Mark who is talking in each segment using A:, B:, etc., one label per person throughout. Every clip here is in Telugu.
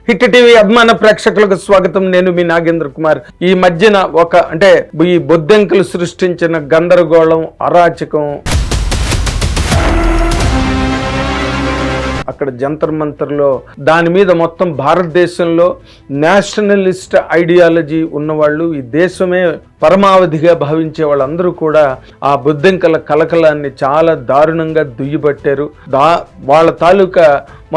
A: హిట్ టీవీ అభిమాన ప్రేక్షకులకు స్వాగతం. నేను మీ నాగేంద్ర కుమార్. ఈ మధ్యన ఈ బొద్దెంకలు సృష్టించిన గందరగోళం, అరాచకం, అక్కడ జంతర్ మంతర్లో దాని మీద మొత్తం భారతదేశంలో నేషనలిస్ట్ ఐడియాలజీ ఉన్నవాళ్ళు, ఈ దేశమే పరమావధిగా భావించే వాళ్ళందరూ కూడా ఆ బొద్దెంకల కలకలాన్ని చాలా దారుణంగా దుయ్యబట్టారు. వాళ్ళ తాలూకా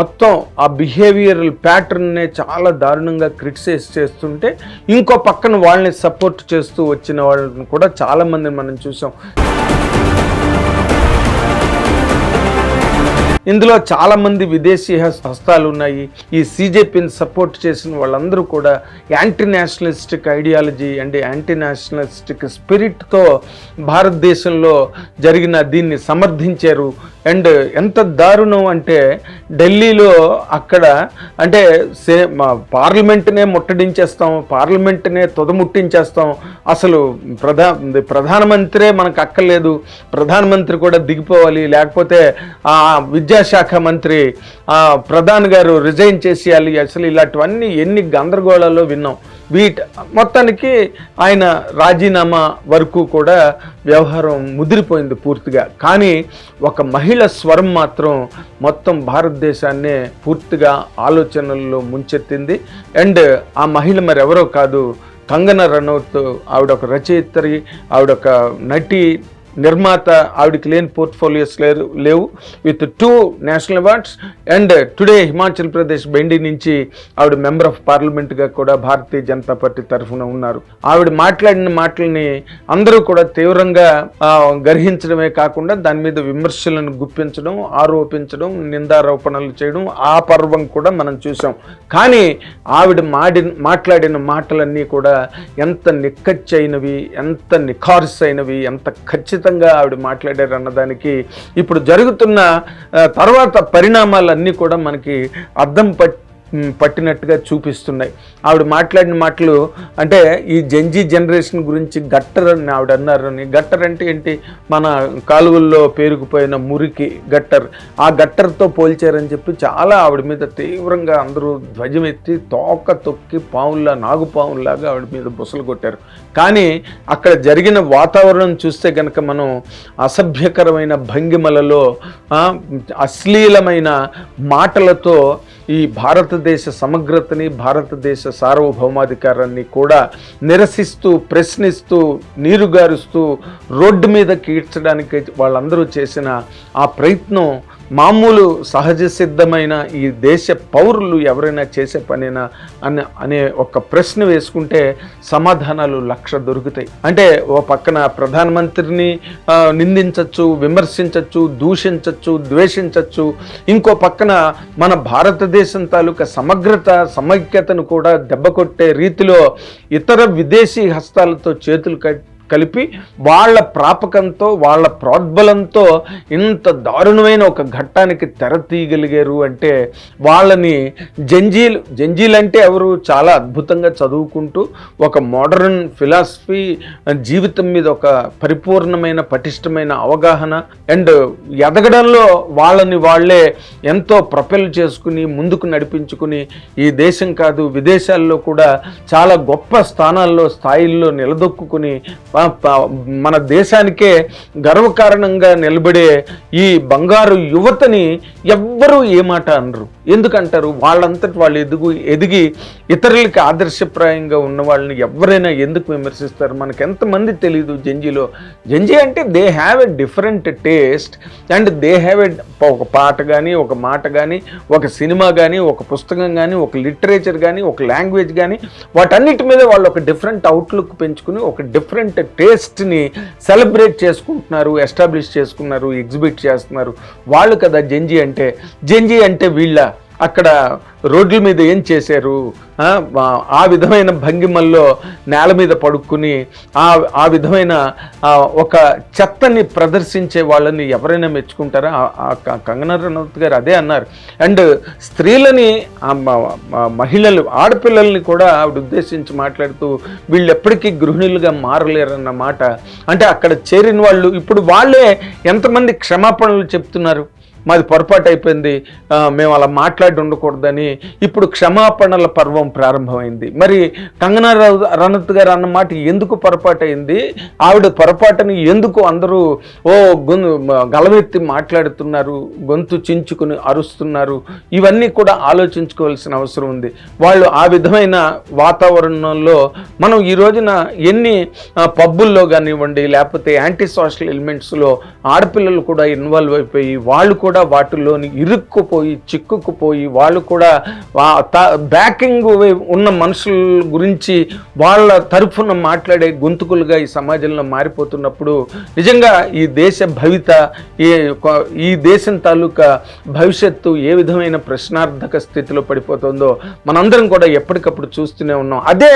A: మొత్తం ఆ బిహేవియరల్ ప్యాటర్న్నే చాలా దారుణంగా క్రిటిసైజ్ చేస్తుంటే, ఇంకో పక్కన వాళ్ళని సపోర్ట్ చేస్తూ వచ్చిన వాళ్ళని కూడా చాలామందిని మనం చూసాం. ఇందులో చాలామంది విదేశీ హస్తాలు ఉన్నాయి. ఈ సీజేపీని సపోర్ట్ చేసిన వాళ్ళందరూ కూడా anti nationalistic ideology and anti nationalistic స్పిరిట్తో భారతదేశంలో జరిగిన దీన్ని సమర్థించారు. అండ్ ఎంత దారుణం అంటే, ఢిల్లీలో అక్కడ అంటే పార్లమెంట్నే ముట్టడించేస్తాం, పార్లమెంట్నే తుదముట్టించేస్తాం, అసలు ప్రధానమంత్రే మనకు అక్కర్లేదు, ప్రధానమంత్రి కూడా దిగిపోవాలి, లేకపోతే విద్యాశాఖ మంత్రి ప్రధాని గారు రిజైన్ చేసేయాలి, అసలు ఇలాంటివన్నీ ఎన్ని గందరగోళాల్లో విన్నాం. మొత్తానికి ఆయన రాజీనామా వరకు కూడా వ్యవహారం ముదిరిపోయింది పూర్తిగా. కానీ ఒక మహిళ స్వరం మాత్రం మొత్తం భారతదేశాన్నే పూర్తిగా ఆలోచనల్లో ముంచెత్తింది. అండ్ ఆ మహిళ మరి ఎవరో కాదు, కంగనా రనౌత్. ఆవిడ ఒక రచయిత్రి, ఆవిడ ఒక నటి, నిర్మాత. ఆవిడకి లేని పోర్ట్ఫోలియోస్ లేవు. With 2 national awards. And today Himachal Pradesh బెండి నుంచి ఆవిడ మెంబర్ ఆఫ్ పార్లమెంట్గా కూడా భారతీయ జనతా పార్టీ తరఫున ఉన్నారు. ఆవిడ మాట్లాడిన మాటల్ని అందరూ కూడా తీవ్రంగా గ్రహించడమే కాకుండా దాని మీద విమర్శలను గుప్పించడం, ఆరోపించడం, నిందారోపణలు చేయడం, ఆ పర్వం కూడా మనం చూసాం. కానీ ఆవిడ మాట్లాడిన మాటలన్నీ కూడా ఎంత నిక్కచ్చైనవి, ఎంత నిఖార్స్ అయినవి, ఎంత ఖచ్చితంగా ఆవిడ మాట్లాడారు అన్నదానికి ఇప్పుడు జరుగుతున్న తర్వాత పరిణామాలన్నీ కూడా మనకి అద్దం పట్టినట్టుగా చూపిస్తున్నాయి. ఆవిడ మాట్లాడిన మాటలు అంటే ఈ జెన్జీ జనరేషన్ గురించి గట్టర్ అని ఆవిడ అన్నారని. గట్టర్ అంటే ఏంటి? మన కాలువల్లో పేరుకుపోయిన మురికి గట్టర్. ఆ గట్టర్తో పోల్చారని చెప్పి చాలా ఆవిడ మీద తీవ్రంగా అందరూ ధ్వజమెత్తి తోక తొక్కి నాగుపావుల్లాగా ఆవిడ మీద బుసలు కొట్టారు. కానీ అక్కడ జరిగిన వాతావరణం చూస్తే కనుక మనం అసభ్యకరమైన భంగిమలలో, అశ్లీలమైన మాటలతో ఈ భారతదేశ సమగ్రతని, భారతదేశ సార్వభౌమాధికారాన్ని కూడా నిరసిస్తూ, ప్రశ్నిస్తూ, నీరుగారుస్తూ రోడ్డు మీద కీడ్చడానికి వాళ్ళందరూ చేసిన ఆ ప్రయత్నం మామూలు సహజ సిద్ధమైన ఈ దేశ పౌరులు ఎవరైనా చేసే పనేనా అనే ఒక ప్రశ్న వేసుకుంటే సమాధానాలు 1,00,000 దొరుకుతాయి. అంటే ఓ పక్కన ప్రధానమంత్రిని నిందించవచ్చు, విమర్శించవచ్చు, దూషించవచ్చు, ద్వేషించవచ్చు. ఇంకో పక్కన మన భారతదేశం తాలూకా సమగ్రత, సమైక్యతను కూడా దెబ్బకొట్టే రీతిలో ఇతర విదేశీ హస్తాలతో చేతులు కలిపి వాళ్ళ ప్రాపకంతో, వాళ్ళ ప్రోద్బలంతో ఇంత దారుణమైన ఒక ఘట్టానికి తెర తీయగలిగారు అంటే వాళ్ళని జంజీలు అంటే ఎవరు? చాలా అద్భుతంగా చదువుకుంటూ ఒక మోడర్న్ ఫిలాసఫీ, జీవితం మీద ఒక పరిపూర్ణమైన పటిష్టమైన అవగాహన అండ్ ఎదగడంలో వాళ్ళే ఎంతో ప్రొపెల్ చేసుకుని ముందుకు నడిపించుకుని ఈ దేశం కాదు విదేశాల్లో కూడా చాలా గొప్ప స్థాయిల్లో నిలదొక్కుని మన దేశానికే గర్వకారణంగా నిలబడే ఈ బంగారు యువతని ఎవ్వరూ ఏ మాట అనరు. ఎందుకంటారు? వాళ్ళంతటి వాళ్ళు ఎదిగి ఇతరులకి ఆదర్శప్రాయంగా ఉన్న వాళ్ళని ఎవరైనా ఎందుకు విమర్శిస్తారు? మనకు ఎంతమంది తెలీదు జంజీ అంటే they have a different taste and they have ఒక పాట కానీ, ఒక మాట కానీ, ఒక సినిమా కానీ, ఒక పుస్తకం కానీ, ఒక లిటరేచర్ కానీ, ఒక లాంగ్వేజ్ కానీ, వాటన్నిటి మీద వాళ్ళు ఒక డిఫరెంట్ అవుట్లుక్ పెంచుకుని ఒక డిఫరెంట్ టేస్ట్ని సెలబ్రేట్ చేసుకుంటున్నారు, ఎస్టాబ్లిష్ చేసుకున్నారు, ఎగ్జిబిట్ చేస్తున్నారు. వాళ్ళు కదా జంజీ అంటే వీళ్ళ అక్కడ రోడ్ల మీద ఏం చేశారు? ఆ విధమైన భంగిమల్లో నేల మీద పడుకుని ఆ విధమైన ఒక చెత్తని ప్రదర్శించే వాళ్ళని ఎవరైనా మెచ్చుకుంటారా? కంగనా రనౌత్ గారు అదే అన్నారు. అండ్ స్త్రీలని, మహిళలు, ఆడపిల్లల్ని కూడా ఆవిడ ఉద్దేశించి మాట్లాడుతూ వీళ్ళు ఎప్పటికీ గృహిణులుగా మారలేరన్న మాట. అంటే అక్కడ చేరిన వాళ్ళు ఇప్పుడు వాళ్ళే ఎంతమంది క్షమాపణలు చెప్తున్నారు? మాది పొరపాటు అయిపోయింది, మేము అలా మాట్లాడి ఉండకూడదని ఇప్పుడు క్షమాపణల పర్వం ప్రారంభమైంది. మరి కంగనా రనౌత్ గారు అన్నమాట ఎందుకు పొరపాటు అయింది, ఆవిడ పొరపాటుని ఎందుకు అందరూ గలవెత్తి మాట్లాడుతున్నారు, గొంతు చించుకుని అరుస్తున్నారు, ఇవన్నీ కూడా ఆలోచించుకోవాల్సిన అవసరం ఉంది. వాళ్ళు ఆ విధమైన వాతావరణంలో మనం ఈ రోజున ఎన్ని పబ్బుల్లో కానివ్వండి, లేకపోతే యాంటీ సోషల్ ఎలిమెంట్స్లో ఆడపిల్లలు కూడా ఇన్వాల్వ్ అయిపోయి వాళ్ళు కూడా వాటిల్లోని ఇరుక్కుపోయి చిక్కుకుపోయి వాళ్ళు కూడా బ్యాకింగ్ ఉన్న మనుషుల గురించి వాళ్ళ తరఫున మాట్లాడే గొంతుకులుగా ఈ సమాజంలో మారిపోతున్నప్పుడు నిజంగా ఈ దేశ భవిత, ఈ దేశం తాలూకా భవిష్యత్తు ఏ విధమైన ప్రశ్నార్థక స్థితిలో పడిపోతుందో మనందరం కూడా ఎప్పటికప్పుడు చూస్తూనే ఉన్నాం. అదే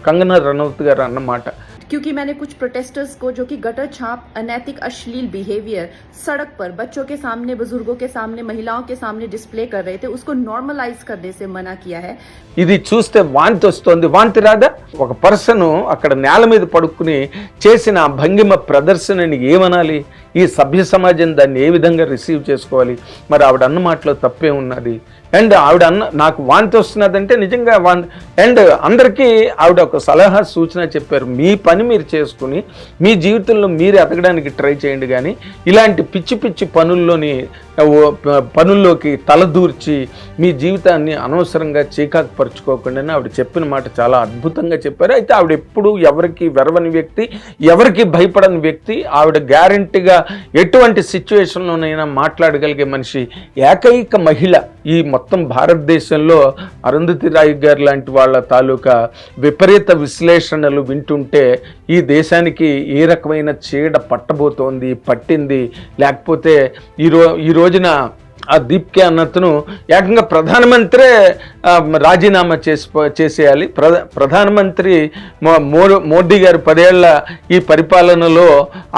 A: కంగనా రనౌత్ గారు అన్నమాట.
B: क्योंकि मैंने कुछ प्रोटेस्टर्स को जो कि गटर छाप अनैतिक अश्लील बिहेवियर सड़क पर बच्चों के सामने, बुजुर्गों के सामने, महिलाओं के सामने डिस्प्ले कर रहे थे, उसको नॉर्मलाइज करने से मना किया है.
A: ఇది చూస్తే వాంతి వస్తుంది. వాంతి రాదా? ఒక పర్సన్ అక్కడ నేల మీద పడుకుని చేసిన భంగిమ ప్రదర్శనని ఏమనాలి? ఈ సభ్య సమాజం దాన్ని ఏ విధంగా రిసీవ్ చేసుకోవాలి? మరి ఆవిడ అన్న మాటలో తప్పే ఉన్నది. అండ్ ఆవిడ నాకు వాంతి వస్తున్నదంటే నిజంగా అండ్ అందరికీ ఆవిడ ఒక సలహా సూచన చెప్పారు. మీ పని మీరు చేసుకుని మీ జీవితంలో మీరు ఎదగడానికి ట్రై చేయండి, కానీ ఇలాంటి పిచ్చి పిచ్చి పనుల్లోకి తలదూర్చి మీ జీవితాన్ని అనవసరంగా చీకాకు పరుచుకోకుండా ఆవిడ చెప్పిన మాట చాలా అద్భుతంగా చెప్పారు. అయితే ఆవిడ ఎప్పుడు ఎవరికి వెరవని వ్యక్తి, ఎవరికి భయపడని వ్యక్తి. ఆవిడ గ్యారంటీగా ఎటువంటి సిచ్యువేషన్లోనైనా మాట్లాడగలిగే మనిషి, ఏకైక మహిళ ఈ మొత్తం భారతదేశంలో. అరుంధతి రాయ్ గారు లాంటి వాళ్ళ తాలూకా విపరీత విశ్లేషణలు వింటుంటే ఈ దేశానికి ఏ రకమైన చీడ పట్టింది, లేకపోతే ఈ రోజున ఆ దీప్కే అన్నతను ఏకంగా ప్రధానమంత్రే రాజీనామా చేసేయాలి. ప్రధానమంత్రి మోడీ గారు 10 ఏళ్ల ఈ పరిపాలనలో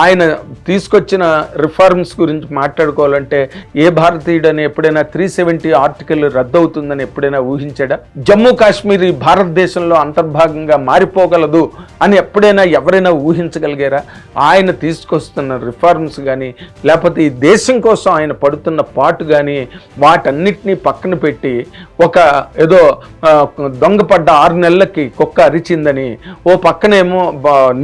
A: ఆయన తీసుకొచ్చిన రిఫార్మ్స్ గురించి మాట్లాడుకోవాలంటే ఏ భారతీయుడని ఎప్పుడైనా 370 ఆర్టికల్ రద్దవుతుందని ఎప్పుడైనా ఊహించాడా? జమ్మూ కాశ్మీర్ ఈ భారతదేశంలో అంతర్భాగంగా మారిపోగలదు అని ఎప్పుడైనా ఎవరైనా ఊహించగలిగారా? ఆయన తీసుకొస్తున్న రిఫార్మ్స్ కానీ, లేకపోతే ఈ దేశం కోసం ఆయన పడుతున్న పాటు కానీ, వాటన్నిటినీ పక్కన పెట్టి ఒక ఏదో దొంగపడ్డ 6 నెలలకి కుక్క అరిచిందని ఓ పక్కనేమో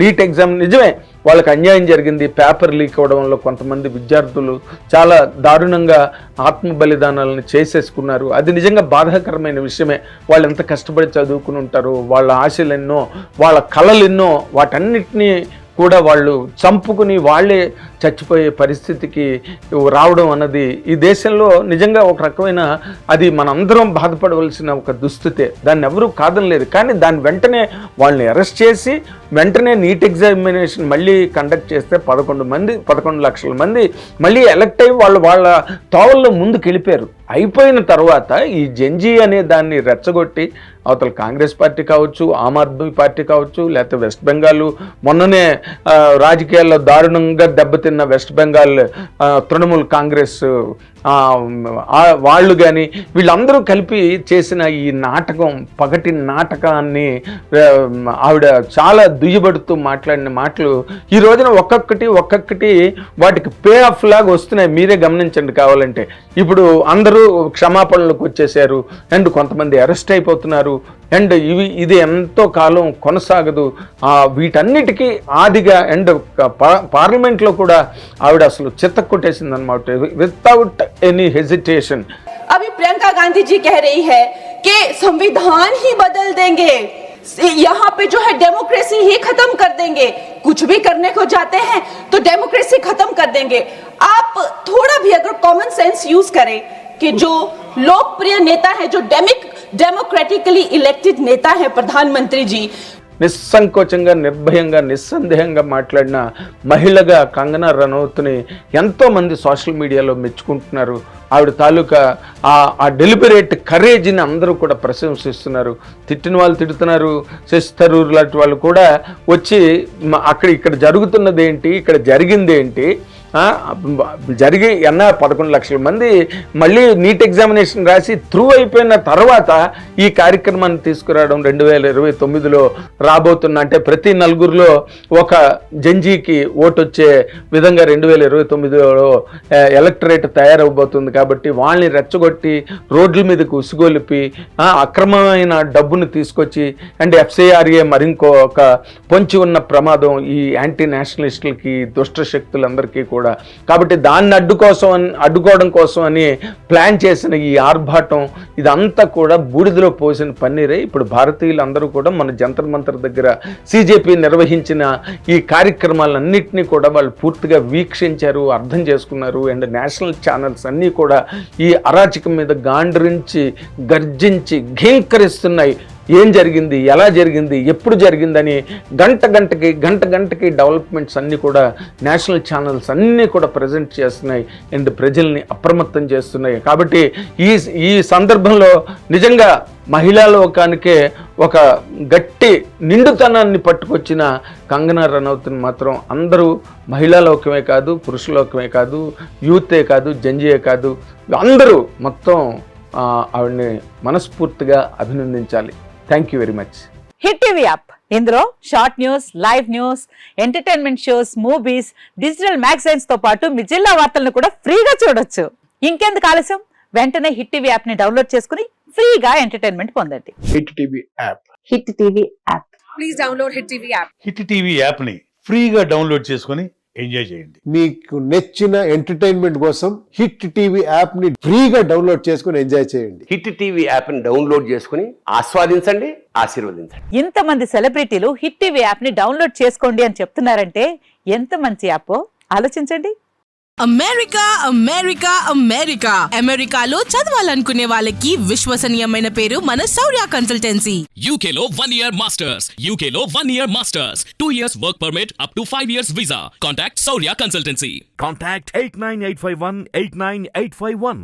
A: నీట్ ఎగ్జామ్, నిజమే వాళ్ళకి అన్యాయం జరిగింది, పేపర్ లీక్ అవ్వడంలో కొంతమంది విద్యార్థులు చాలా దారుణంగా ఆత్మ బలిదానాలను చేసేసుకున్నారు. అది నిజంగా బాధాకరమైన విషయమే. వాళ్ళు ఎంత కష్టపడి చదువుకుని ఉంటారు, వాళ్ళ ఆశలు ఎన్నో, వాళ్ళ కళలు ఎన్నో, వాటన్నిటినీ కూడా వాళ్ళు చంపుకుని వాళ్ళే చచ్చిపోయే పరిస్థితికి రావడం అన్నది ఈ దేశంలో నిజంగా ఒక రకమైన, అది మనందరం బాధపడవలసిన ఒక దుస్థితే. దాన్ని ఎవరూ కాదనలేదు. కానీ దాని వెంటనే వాళ్ళని అరెస్ట్ చేసి వెంటనే నీట్ ఎగ్జామినేషన్ మళ్ళీ కండక్ట్ చేస్తే 11 లక్షల మంది మళ్ళీ ఎలక్ట్ అయ్యి వాళ్ళ తోవల్లో ముందుకు వెళ్ళిపోయారు. అయిపోయిన తర్వాత ఈ జెన్జీ అనే దాన్ని రెచ్చగొట్టి అవతల కాంగ్రెస్ పార్టీ కావచ్చు, ఆమ్ ఆద్మీ పార్టీ కావచ్చు, లేకపోతే వెస్ట్ బెంగాల్ మొన్ననే రాజకీయాల్లో దారుణంగా దెబ్బతిన్న వెస్ట్ బెంగాల్ తృణమూల్ కాంగ్రెస్ వాళ్ళు కానీ వీళ్ళందరూ కలిపి చేసిన ఈ నాటకం, పగటి నాటకాన్ని ఆవిడ చాలా దుయ్యబడుతూ మాట్లాడిన మాటలు ఈ రోజున ఒక్కొక్కటి వాటికి పే ఆఫ్ లాగా వస్తున్నాయి. మీరే గమనించండి కావాలంటే. ఇప్పుడు అందరూ క్షమాపణలకు వచ్చేసారు అండ్ కొంతమంది అరెస్ట్ అయిపోతున్నారు అండ్ ఇది ఎంతో కాలం కొనసాగదు. వీటన్నిటికీ ఆదిగా అండ్ పార్లమెంట్లో కూడా ఆవిడ అసలు చిత్త కొట్టేసింది అనమాట, వితౌట్ ఎనీ हेजिटेशन.
C: अभी प्रियंका गांधी जी कह रही है कि संविधान ही बदल देंगे, यहाँ पे जो है डेमोक्रेसी ही खत्म कर देंगे, कुछ भी करने को जाते हैं तो डेमोक्रेसी खत्म कर देंगे. आप थोड़ा भी अगर कॉमन सेंस यूज करें कि जो लोकप्रिय नेता है, जो डेमोक्रेटिकली इलेक्टेड नेता है प्रधानमंत्री जी,
A: నిస్సంకోచంగా నిర్భయంగా నిస్సందేహంగా మాట్లాడిన మహిళగా కంగనా రనౌత్ని ఎంతోమంది సోషల్ మీడియాలో మెచ్చుకుంటున్నారు. ఆవిడ తాలూకా ఆ డెలిబరేట్ కరేజ్ని అందరూ కూడా ప్రశంసిస్తున్నారు. తిట్టిన వాళ్ళు తిడుతున్నారు. శశి థరూర్ లాంటి వాళ్ళు కూడా వచ్చి ఇక్కడ జరుగుతున్నది ఏంటి, ఇక్కడ జరిగింది ఏంటి, జరిగి 11 లక్షల మంది మళ్ళీ నీట్ ఎగ్జామినేషన్ రాసి త్రూ అయిపోయిన తర్వాత ఈ కార్యక్రమాన్ని తీసుకురావడం 2029లో రాబోతున్న, అంటే ప్రతి నలుగురిలో ఒక జంజీకి ఓటు వచ్చే విధంగా 2029లో ఎలక్టరేట్ తయారవబోతుంది. కాబట్టి వాళ్ళని రెచ్చగొట్టి రోడ్ల మీదకు ఉసుగొలిపి అక్రమమైన డబ్బును తీసుకొచ్చి అంటే FCRA మరింకొక పొంచి ఉన్న ప్రమాదం ఈ యాంటీ నేషనలిస్టులకి, దుష్ట శక్తులందరికీ కూడా. కాబట్టి దాన్ని అడ్డుకోవడం కోసం అని ప్లాన్ చేసిన ఈ ఆర్భాటం ఇదంతా కూడా బూడిదలో పోసిన పన్నీరే. ఇప్పుడు భారతీయులందరూ కూడా మన జంతర్ మంతర్ దగ్గర CJP నిర్వహించిన ఈ కార్యక్రమాలన్నింటినీ కూడా వాళ్ళు పూర్తిగా వీక్షించారు, అర్థం చేసుకున్నారు. అండ్ నేషనల్ ఛానల్స్ అన్నీ కూడా ఈ అరాచకం మీద గాండ్రించి గర్జించి ఘీంకరిస్తున్నాయి. ఏం జరిగింది, ఎలా జరిగింది, ఎప్పుడు జరిగిందని గంటకి డెవలప్మెంట్స్ అన్నీ కూడా నేషనల్ ఛానల్స్ అన్నీ కూడా ప్రజెంట్ చేస్తున్నాయి అండ్ ప్రజల్ని అప్రమత్తం చేస్తున్నాయి. కాబట్టి ఈ సందర్భంలో నిజంగా మహిళా లోకానికే ఒక గట్టి నిండుతనాన్ని పట్టుకొచ్చిన కంగనా రనౌత్ని మాత్రం అందరూ మహిళా లోకమే కాదు, పురుష లోకమే కాదు, యూతే కాదు, జంజీయే కాదు, అందరూ మొత్తం ఆవిడని మనస్ఫూర్తిగా అభినందించాలి. Thank you very much.
D: Hit TV app, ఇందులో short news, live news, entertainment shows, movies, digital magazines తో పాటు మీ జిల్లా వార్తలను కూడా ఫ్రీగా చూడొచ్చు. ఇంకెందుకు ఆలస్యం, వెంటనే హిట్ టీవీ యాప్ ని డౌన్లోడ్ చేసుకుని ఫ్రీగా ఎంటర్టైన్మెంట్ పొందండి.
E: Hit TV app.
D: Hit TV app.
F: Please download hit TV app.
G: Hit TV app ని ఫ్రీగా డౌన్లోడ్ చేసుకుని ఎంజాయ్ చేయండి.
E: మీకు నచ్చిన ఎంటర్టైన్మెంట్ కోసం హిట్ టీవీ యాప్ ని ఫ్రీగా డౌన్లోడ్ చేసుకుని ఎంజాయ్ చేయండి.
H: హిట్ టీవీ యాప్ ని డౌన్లోడ్ చేసుకుని ఆస్వాదించండి, ఆశీర్వదించండి.
D: ఇంతమంది సెలబ్రిటీలు హిట్ టీవీ యాప్ ని డౌన్లోడ్ చేసుకోండి అని చెప్తున్నారంటే ఎంత మంచి యాప్ ఆలోచించండి.
F: అమెరికా అమెరికా అమెరికా అమెరికాలో చదవాలనుకునే వాళ్ళకి విశ్వసనీయమైన పేరు మన శౌర్య కన్సల్టెన్సీ.
I: UK లో 1 year masters, UK లో 1 year masters, 2 years work permit up to 5 years visa. Contact Saurya Consultancy.
J: Contact 89851 89851.